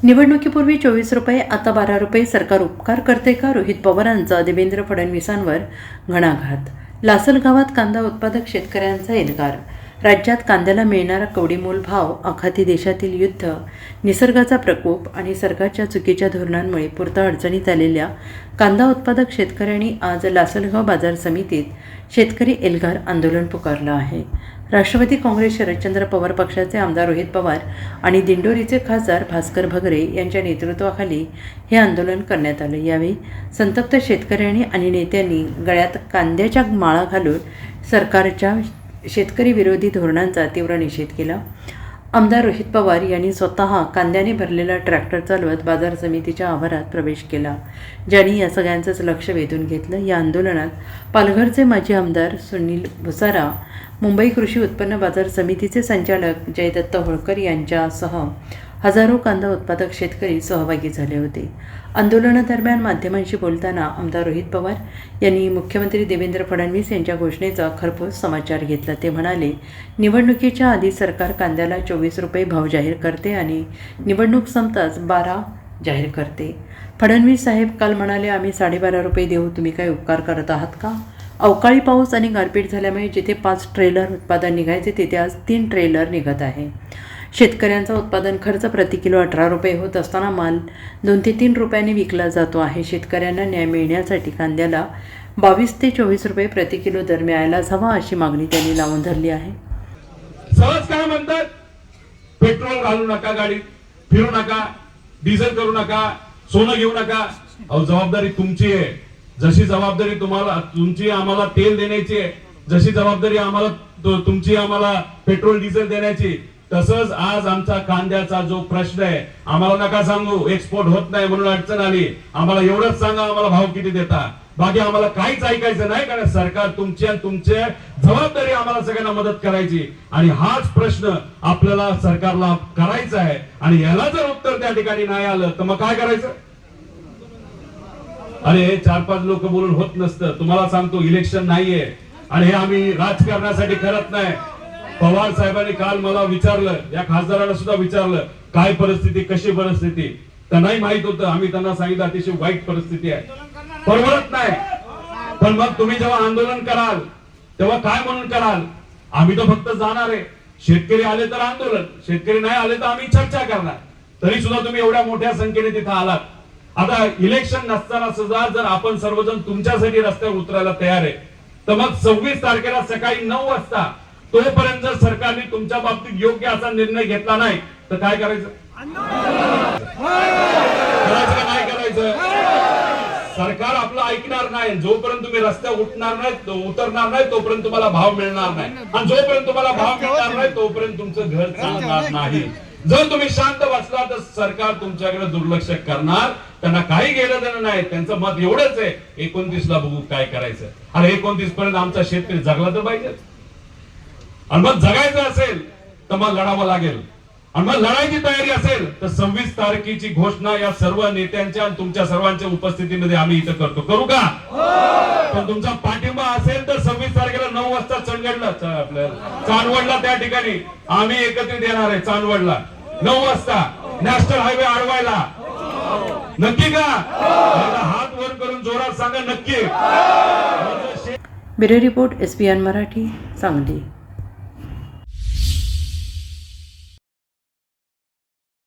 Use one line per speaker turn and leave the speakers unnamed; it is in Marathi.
निवडणुकीपूर्वी 24 रुपये, आता 12 रुपये. सरकार उपकार करते का? रोहित पवारांचा देवेंद्र फडणवीसांवर घणाघात. लासलगावात कांदा उत्पादक शेतकऱ्यांचा एल्गार. राज्यात कांद्याला मिळणारा कवडीमोल भाव, आखाती देशातील युद्ध, निसर्गाचा प्रकोप आणि सरकारच्या चुकीच्या धोरणांमुळे पुरता अडचणीत आलेल्या कांदा उत्पादक शेतकऱ्यांनी आज लासलगाव बाजार समितीत शेतकरी एल्गार आंदोलन पुकारलं आहे. राष्ट्रवादी काँग्रेस शरदचंद्र पवार पक्षाचे आमदार रोहित पवार आणि दिंडोरीचे खासदार भास्कर भगरे यांच्या नेतृत्वाखाली हे आंदोलन करण्यात आले. यावेळी संतप्त शेतकऱ्यांनी आणि नेत्यांनी गळ्यात कांद्याच्या माळा घालून सरकारच्या शेतकरी विरोधी धोरणांचा तीव्र निषेध केला. आमदार रोहित पवार यांनी स्वतः कांद्याने भरलेला ट्रॅक्टर चालवत बाजार समितीच्या आवारात प्रवेश केला, ज्यांनी या सगळ्यांचंच लक्ष वेधून घेतलं. या आंदोलनात पालघरचे माजी आमदार सुनील भुसारा, मुंबई कृषी उत्पन्न बाजार समितीचे संचालक जयदत्त होळकर यांच्यासह हजारो कांदा उत्पादक शेतकरी सहभागी झाले होते. आंदोलनादरम्यान माध्यमांशी बोलताना आमदार रोहित पवार यांनी मुख्यमंत्री देवेंद्र फडणवीस यांच्या घोषणेचा खरपूस समाचार घेतला. ते म्हणाले, निवडणुकीच्या आधी सरकार कांद्याला 24 रुपये भाव जाहीर करते आणि निवडणूक संपताच 12 जाहीर करते. फडणवीस साहेब काल म्हणाले, आम्ही 12.5 रुपये देऊ, तुम्ही काय उपकार करत आहात का? अवकाळी पाऊस आणि गारपीट झाल्यामुळे जिथे 5 ट्रेलर उत्पादन निघायचे तिथे आज 3 ट्रेलर निघत आहे. शेतकऱ्यांचा उत्पादन खर्च प्रति किलो 18 रुपये होत असताना माल 2 ते 3 रुपयांनी विकला जातो आहे. शेतकऱ्यांना न्याय मिळण्यासाठी कांद्याला 22 ते 24 रुपये प्रति किलो दर मिळायलाच हवा, अशी मागणी त्यांनी लावून धरली आहे.
सहज काय म्हणतात, पेट्रोल घालू नका, गाडीत फिरू नका, डिझेल करू नका, सोनं घेऊ नका. अहो, जबाबदारी तुमची आहे. जशी जबाबदारी तुम्हाला तुमची आम्हाला तेल देण्याची आहे, जशी जबाबदारी आम्हाला तुमची आम्हाला पेट्रोल डिझेल देण्याची, तसंच आज आमचा कांद्याचा जो प्रश्न आहे, आम्हाला नका सांगू एक्सपोर्ट होत नाही म्हणून अडचण आली, आम्हाला एवढंच सांगा आम्हाला भाव किती देता, बाकी आम्हाला काहीच ऐकायचं नाही. कारण सरकार तुमची आणि तुमची जबाबदारी आम्हाला सगळ्यांना मदत करायची आणि हाच प्रश्न आपल्याला सरकारला करायचा आहे. आणि याला जर उत्तर त्या ठिकाणी नाही आलं तर मग काय करायचं? अरे 4-5 लोक बोलून होत नसतं. तुम्हाला सांगतो, इलेक्शन नाहीये आणि हे आम्ही राजकारणासाठी करत नाही. पवार साहेबांनी काल मला विचारलं, या खासदाराला सुद्धा विचारलं, काय परिस्थिती, कशी परिस्थिती. त्यांनाही माहित होतं. आम्ही त्यांना सांगितलं अतिशय वाईट परिस्थिती आहे, परवडत नाही. पण मग तुम्ही जेव्हा आंदोलन कराल तेव्हा काय म्हणून कराल? आम्ही तर फक्त जाणार आहे. शेतकरी आले तर आंदोलन, शेतकरी नाही आले तर आम्ही चर्चा करणार. तरी सुद्धा तुम्ही एवढ्या मोठ्या संख्येने तिथे आलात. आता इलेक्शन नसताना सुद्धा जर आपण सर्वजण तुमच्यासाठी रस्त्यावर उतरायला तयार आहे, तर मग 26 तारखेला सकाळी 9 वाजता तोपर्यंत जर सरकारने तुमच्या बाबतीत योग्य असा निर्णय घेतला नाही तर काय करायचं? करायचं का नाही करायचं? सरकार आपलं ऐकणार नाही. जोपर्यंत तुम्ही रस्त्यावर उतरणार नाही तोपर्यंत तुम्हाला भाव मिळणार नाही, आणि जोपर्यंत तुम्हाला भाव मिळणार नाही तोपर्यंत तुमचं घर चालणार नाही. जर तुम्ही शांत बसला तर सरकार तुमच्याकडे दुर्लक्ष करणार. त्यांना काही घेणं देणं नाही. त्यांचं मत एवढंच आहे, 29 ला बघू काय करायचं. आणि 29 पर्यंत आमचा शेतकरी जगला तर पाहिजे. आणि मग जगायचं असेल तर मग लढावं लागेल. आणि मग लढायची तयारी असेल तर 26 तारखेची घोषणा या सर्व नेत्यांच्या आणि तुमच्या सर्वांच्या उपस्थितीमध्ये आम्ही इथं करतो. करू का? पण तुमचा पाठिंबा असेल तर 26 तारखेला 9 वाजता चंदगडला, आपल्या चांदवडला, त्या ठिकाणी आम्ही एकत्रित येणार आहे. चांदवडला 9 वाजता नॅशनल हायवे अडवायला. नक्की का? हात वर करून जोरात सांगा नक्की.
Bureau report, SPN Marathi, Sangli.